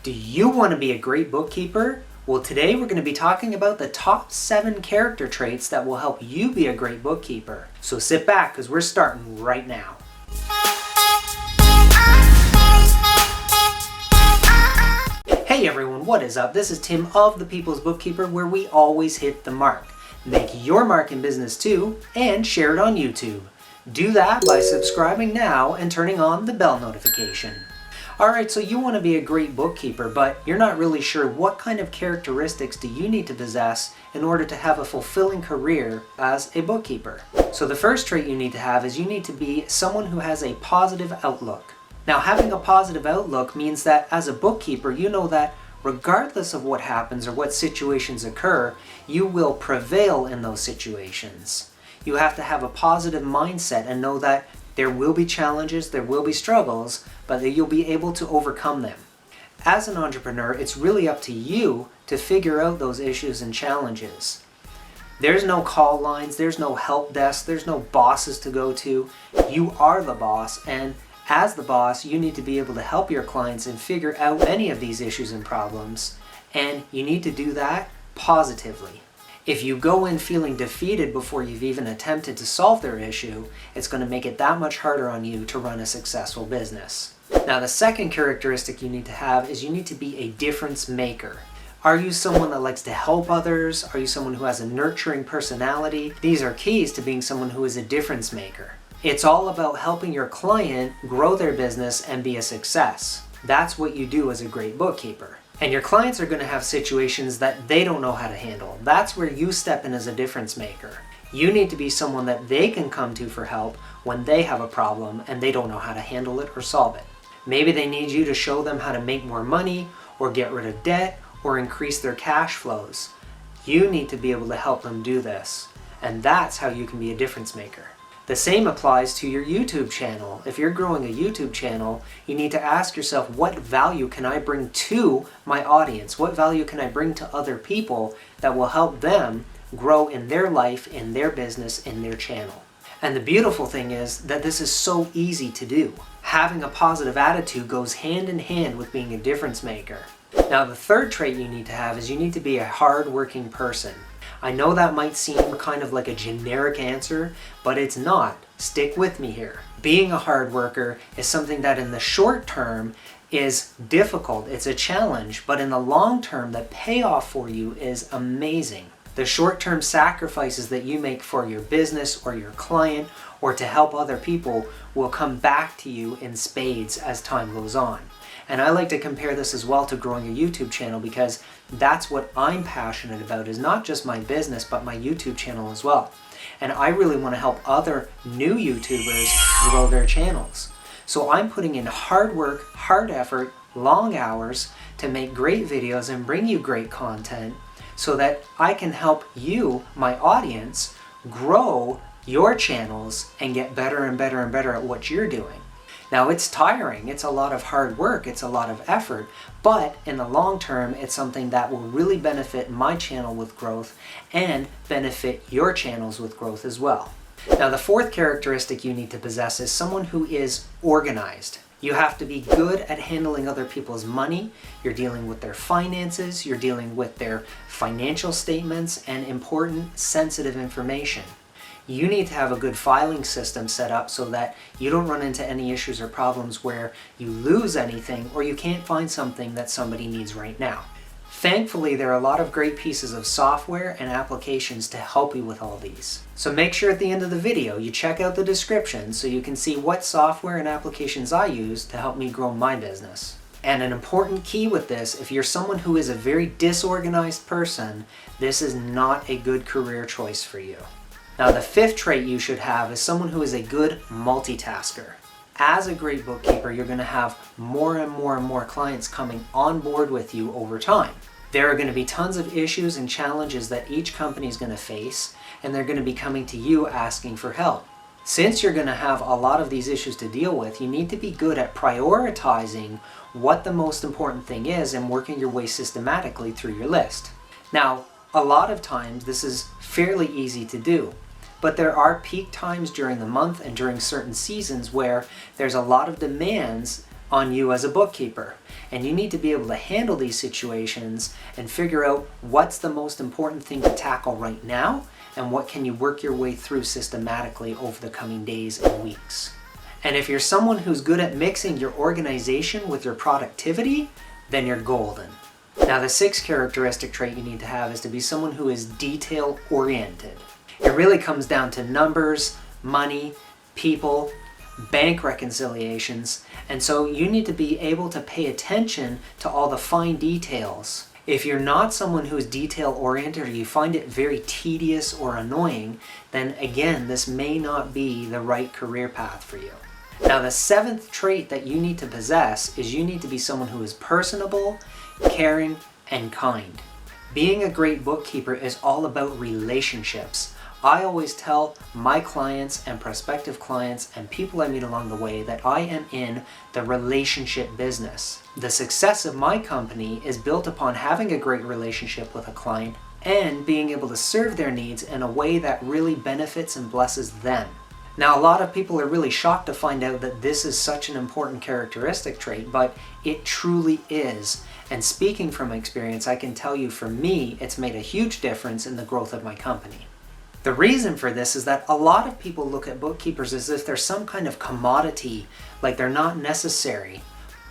Do you want to be a great bookkeeper? Well, today we're going to be talking about the top 7 character traits that will help you be a great bookkeeper. So sit back because we're starting right now. Hey everyone, what is up? This is Tim of The People's Bookkeeper, where we always hit the mark. Make your mark in business too, and share it on YouTube. Do that by subscribing now and turning on the bell notification. Alright, so you want to be a great bookkeeper, but you're not really sure what kind of characteristics do you need to possess in order to have a fulfilling career as a bookkeeper. So the first trait you need to have is you need to be someone who has a positive outlook. Now, having a positive outlook means that as a bookkeeper, you know that regardless of what happens or what situations occur, you will prevail in those situations. You have to have a positive mindset and know that there will be challenges, there will be struggles, but that you'll be able to overcome them. As an entrepreneur, it's really up to you to figure out those issues and challenges. There's no call lines, there's no help desk, there's no bosses to go to. You are the boss, and as the boss, you need to be able to help your clients and figure out any of these issues and problems, and you need to do that positively. If you go in feeling defeated before you've even attempted to solve their issue, it's going to make it that much harder on you to run a successful business. Now, the second characteristic you need to have is you need to be a difference maker. Are you someone that likes to help others? Are you someone who has a nurturing personality? These are keys to being someone who is a difference maker. It's all about helping your client grow their business and be a success. That's what you do as a great bookkeeper. And your clients are going to have situations that they don't know how to handle. That's where you step in as a difference maker. You need to be someone that they can come to for help when they have a problem and they don't know how to handle it or solve it. Maybe they need you to show them how to make more money or get rid of debt or increase their cash flows. You need to be able to help them do this. And that's how you can be a difference maker. The same applies to your YouTube channel. If you're growing a YouTube channel, you need to ask yourself, what value can I bring to my audience? What value can I bring to other people that will help them grow in their life, in their business, in their channel? And the beautiful thing is that this is so easy to do. Having a positive attitude goes hand in hand with being a difference maker. Now, the third trait you need to have is you need to be a hard-working person. I know that might seem kind of like a generic answer, but it's not. Stick with me here. Being a hard worker is something that in the short term is difficult. It's a challenge, but in the long term, the payoff for you is amazing. The short-term sacrifices that you make for your business or your client or to help other people will come back to you in spades as time goes on. And I like to compare this as well to growing a YouTube channel, because that's what I'm passionate about, is not just my business, but my YouTube channel as well. And I really want to help other new YouTubers grow their channels. So I'm putting in hard work, hard effort, long hours to make great videos and bring you great content so that I can help you, my audience, grow your channels and get better and better and better at what you're doing. Now, it's tiring, it's a lot of hard work, it's a lot of effort, but in the long term, it's something that will really benefit my channel with growth and benefit your channels with growth as well. Now, the fourth characteristic you need to possess is someone who is organized. You have to be good at handling other people's money. You're dealing with their finances, you're dealing with their financial statements and important sensitive information. You need to have a good filing system set up so that you don't run into any issues or problems where you lose anything or you can't find something that somebody needs right now. Thankfully, there are a lot of great pieces of software and applications to help you with all these. So make sure at the end of the video you check out the description so you can see what software and applications I use to help me grow my business. And an important key with this, if you're someone who is a very disorganized person, this is not a good career choice for you. Now, the fifth trait you should have is someone who is a good multitasker. As a great bookkeeper, you're going to have more and more and more clients coming on board with you over time. There are going to be tons of issues and challenges that each company is going to face, and they're going to be coming to you asking for help. Since you're going to have a lot of these issues to deal with, you need to be good at prioritizing what the most important thing is and working your way systematically through your list. Now, a lot of times this is fairly easy to do. But there are peak times during the month and during certain seasons where there's a lot of demands on you as a bookkeeper. And you need to be able to handle these situations and figure out what's the most important thing to tackle right now and what can you work your way through systematically over the coming days and weeks. And if you're someone who's good at mixing your organization with your productivity, then you're golden. Now, the sixth characteristic trait you need to have is to be someone who is detail-oriented. It really comes down to numbers, money, people, bank reconciliations, and so you need to be able to pay attention to all the fine details. If you're not someone who is detail-oriented or you find it very tedious or annoying, then again, this may not be the right career path for you. Now, the seventh trait that you need to possess is you need to be someone who is personable, caring, and kind. Being a great bookkeeper is all about relationships. I always tell my clients and prospective clients and people I meet along the way that I am in the relationship business. The success of my company is built upon having a great relationship with a client and being able to serve their needs in a way that really benefits and blesses them. Now, a lot of people are really shocked to find out that this is such an important characteristic trait, but it truly is. And speaking from experience, I can tell you for me, it's made a huge difference in the growth of my company. The reason for this is that a lot of people look at bookkeepers as if they're some kind of commodity, like they're not necessary.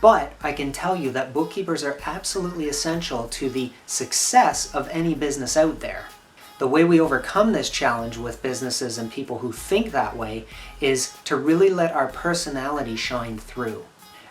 But I can tell you that bookkeepers are absolutely essential to the success of any business out there. The way we overcome this challenge with businesses and people who think that way is to really let our personality shine through.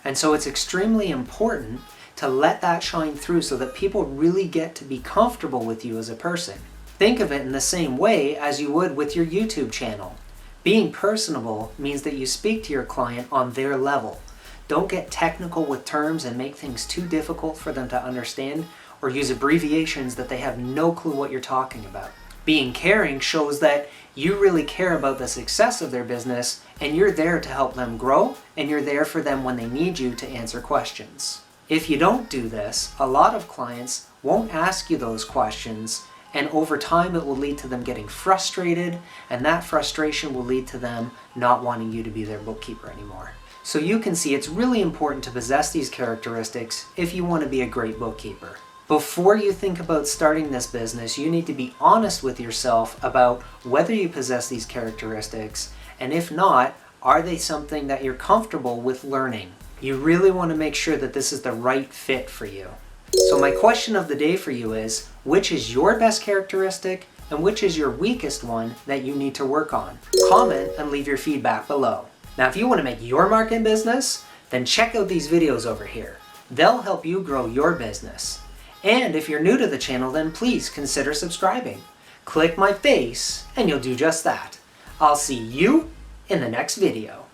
And so it's extremely important to let that shine through so that people really get to be comfortable with you as a person. Think of it in the same way as you would with your YouTube channel. Being personable means that you speak to your client on their level. Don't get technical with terms and make things too difficult for them to understand, or use abbreviations that they have no clue what you're talking about. Being caring shows that you really care about the success of their business and you're there to help them grow and you're there for them when they need you to answer questions. If you don't do this, a lot of clients won't ask you those questions, and over time it will lead to them getting frustrated, and that frustration will lead to them not wanting you to be their bookkeeper anymore. So you can see it's really important to possess these characteristics if you want to be a great bookkeeper. Before you think about starting this business, you need to be honest with yourself about whether you possess these characteristics, and if not, are they something that you're comfortable with learning? You really want to make sure that this is the right fit for you. So my question of the day for you is, which is your best characteristic and which is your weakest one that you need to work on? Comment and leave your feedback below. Now, if you want to make your mark in business, then check out these videos over here. They'll help you grow your business. And if you're new to the channel, then please consider subscribing. Click my face and you'll do just that. I'll see you in the next video.